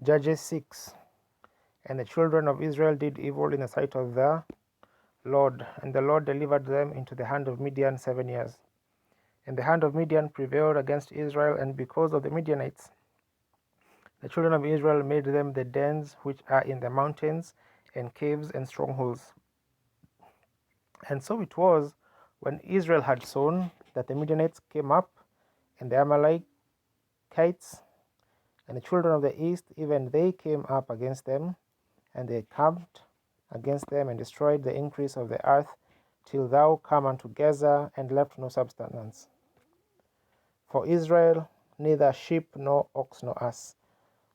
Judges 6. And the children of Israel did evil in the sight of the Lord, and the Lord delivered them into the hand of Midian 7 years. And the hand of Midian prevailed against Israel, and because of the Midianites, the children of Israel made them the dens which are in the mountains, and caves and strongholds. And so it was, when Israel had sown, that the Midianites came up, and the Amalekites, and the children of the east, even they came up against them, and they camped against them, and destroyed the increase of the earth, till thou come unto Gaza, and left no substance. For Israel, neither sheep nor ox nor ass.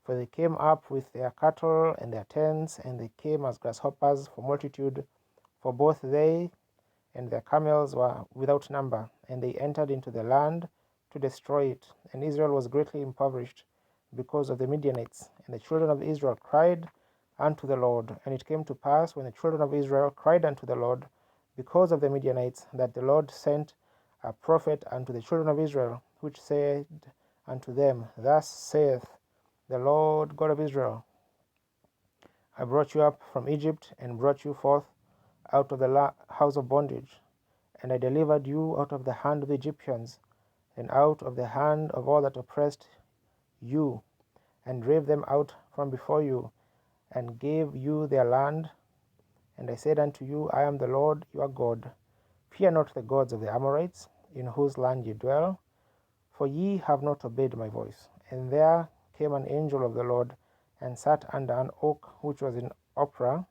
For they came up with their cattle and their tents, and they came as grasshoppers for multitude, for both they and their camels were without number, and they entered into the land to destroy it. And Israel was greatly impoverished because of the Midianites. And the children of Israel cried unto the Lord. And it came to pass, when the children of Israel cried unto the Lord because of the Midianites, that the Lord sent a prophet unto the children of Israel, which said unto them, Thus saith the Lord God of Israel, I brought you up from Egypt, and brought you forth out of the house of bondage. And I delivered you out of the hand of the Egyptians, and out of the hand of all that oppressed you, and drave them out from before you, and gave you their land. And I said unto you, I am the Lord your God. Fear not the gods of the Amorites, in whose land ye dwell, for ye have not obeyed my voice. And there came an angel of the Lord, and sat under an oak which was in Ophrah,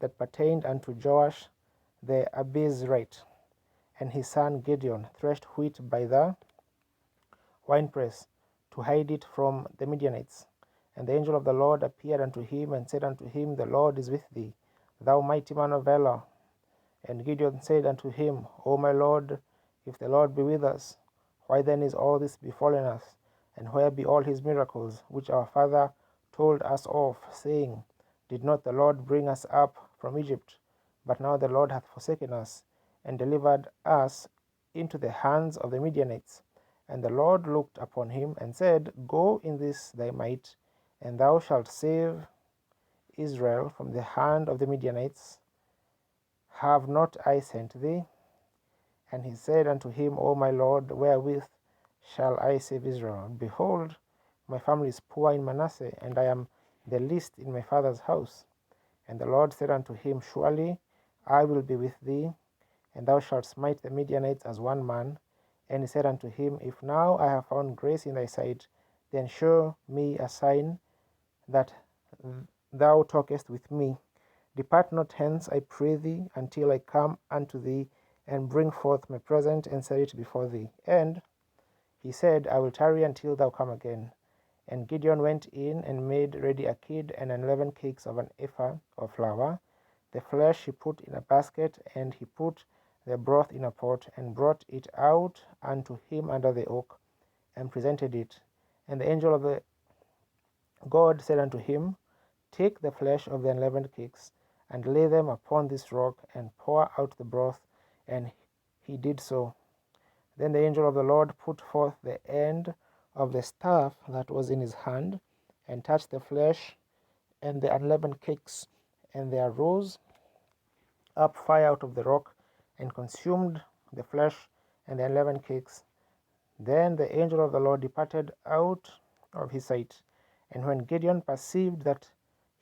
that pertained unto Joash the Abiezrite. And his son Gideon threshed wheat by the winepress, to hide it from the Midianites. And the angel of the Lord appeared unto him, and said unto him, The Lord is with thee, thou mighty man of valor. And Gideon said unto him, O my Lord, if the Lord be with us, why then is all this befallen us? And where be all his miracles, which our father told us of, saying, Did not the Lord bring us up from Egypt? But now the Lord hath forsaken us, and delivered us into the hands of the Midianites. And the Lord looked upon him, and said, Go in this thy might, and thou shalt save Israel from the hand of the Midianites. Have not I sent thee? And he said unto him, O my Lord, wherewith shall I save Israel? Behold, my family is poor in Manasseh, and I am the least in my father's house. And the Lord said unto him, Surely I will be with thee, and thou shalt smite the Midianites as one man. And he said unto him, If now I have found grace in thy sight, then show me a sign that thou talkest with me. Depart not hence, I pray thee, until I come unto thee, and bring forth my present, and set it before thee. And he said, I will tarry until thou come again. And Gideon went in, and made ready a kid, and unleavened cakes of an ephah of flour. The flesh he put in a basket, and he put the broth in a pot, and brought it out unto him under the oak, and presented it. And the angel of the God said unto him, Take the flesh of the unleavened cakes, and lay them upon this rock, and pour out the broth. And he did so. Then the angel of the Lord put forth the end of the staff that was in his hand, and touched the flesh and the unleavened cakes, and there rose up fire out of the rock, and consumed the flesh and the unleavened cakes. Then the angel of the Lord departed out of his sight. And when Gideon perceived that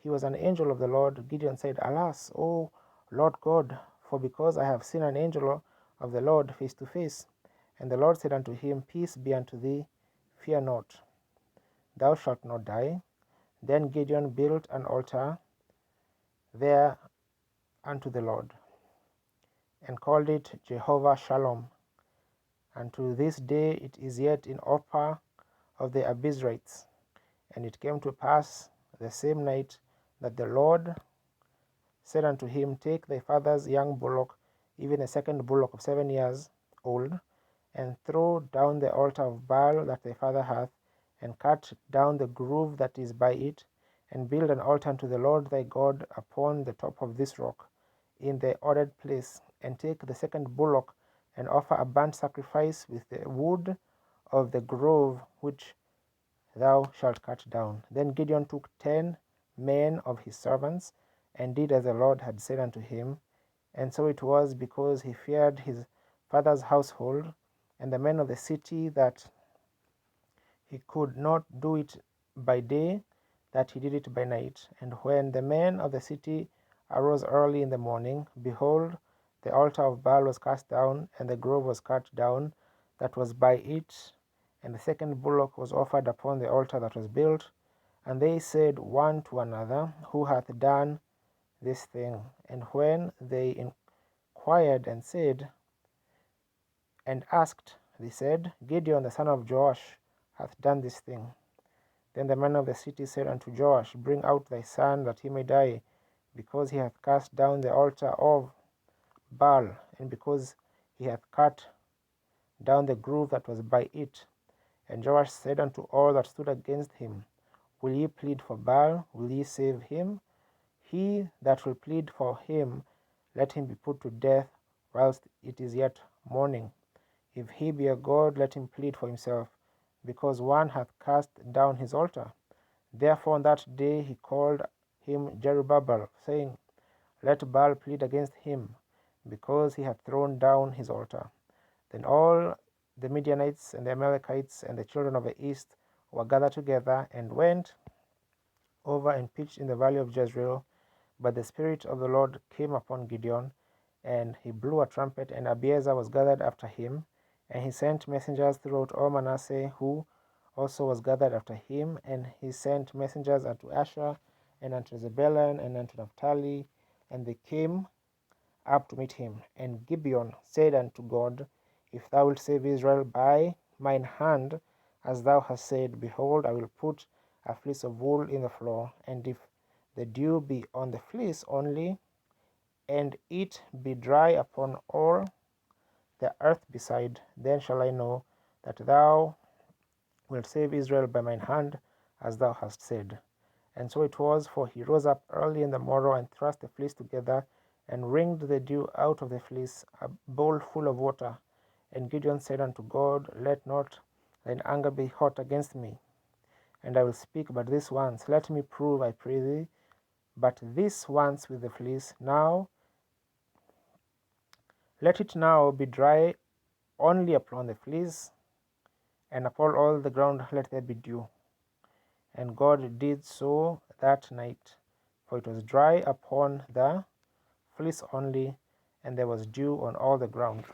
he was an angel of the Lord, Gideon said, Alas, O Lord God, for because I have seen an angel of the Lord face to face. And the Lord said unto him, Peace be unto thee, fear not, thou shalt not die. Then Gideon built an altar there unto the Lord, and called it Jehovah Shalom. And to this day it is yet in Ophrah of the Abiezrites. And it came to pass the same night that the Lord said unto him, Take thy father's young bullock, even a second bullock of 7 years old, and throw down the altar of Baal that thy father hath, and cut down the grove that is by it, and build an altar unto the Lord thy God upon the top of this rock, in the ordered place. And take the second bullock, and offer a burnt sacrifice with the wood of the grove which thou shalt cut down. Then Gideon took 10 men of his servants, and did as the Lord had said unto him. And so it was, because he feared his father's household and the men of the city, that he could not do it by day, that he did it by night. And when the men of the city arose early in the morning, behold, the altar of Baal was cast down, and the grove was cut down that was by it, and the second bullock was offered upon the altar that was built. And they said one to another, Who hath done this thing? And when they inquired and said, and asked, they said, Gideon the son of Joash hath done this thing. Then the men of the city said unto Joash, Bring out thy son, that he may die, because he hath cast down the altar of Baal, and because he hath cut down the grove that was by it. And Joash said unto all that stood against him, Will ye plead for Baal? Will ye save him? He that will plead for him, let him be put to death whilst it is yet morning. If he be a god, let him plead for himself, because one hath cast down his altar. Therefore on that day he called him Jerubbaal, saying, Let Baal plead against him, because he hath thrown down his altar. Then all the Midianites and the Amalekites and the children of the east were gathered together, and went over and pitched in the valley of Jezreel. But the Spirit of the Lord came upon Gideon, and he blew a trumpet, and Abiezer was gathered after him. And he sent messengers throughout all Manasseh, who also was gathered after him. And he sent messengers unto Asher, and unto Zebulun, and unto Naphtali, and they came up to meet him. And Gibeon said unto God, If thou wilt save Israel by mine hand, as thou hast said, behold, I will put a fleece of wool in the floor, and if the dew be on the fleece only, and it be dry upon all the earth beside, then shall I know that thou wilt save Israel by mine hand, as thou hast said. And so it was, for he rose up early in the morrow, and thrust the fleece together, and wringed the dew out of the fleece, a bowl full of water. And Gideon said unto God, Let not thine anger be hot against me, and I will speak but this once. Let me prove, I pray thee, but this once with the fleece. Now let it now be dry only upon the fleece, and upon all the ground let there be dew. And God did so that night, for it was dry upon the fleece only, and there was dew on all the ground.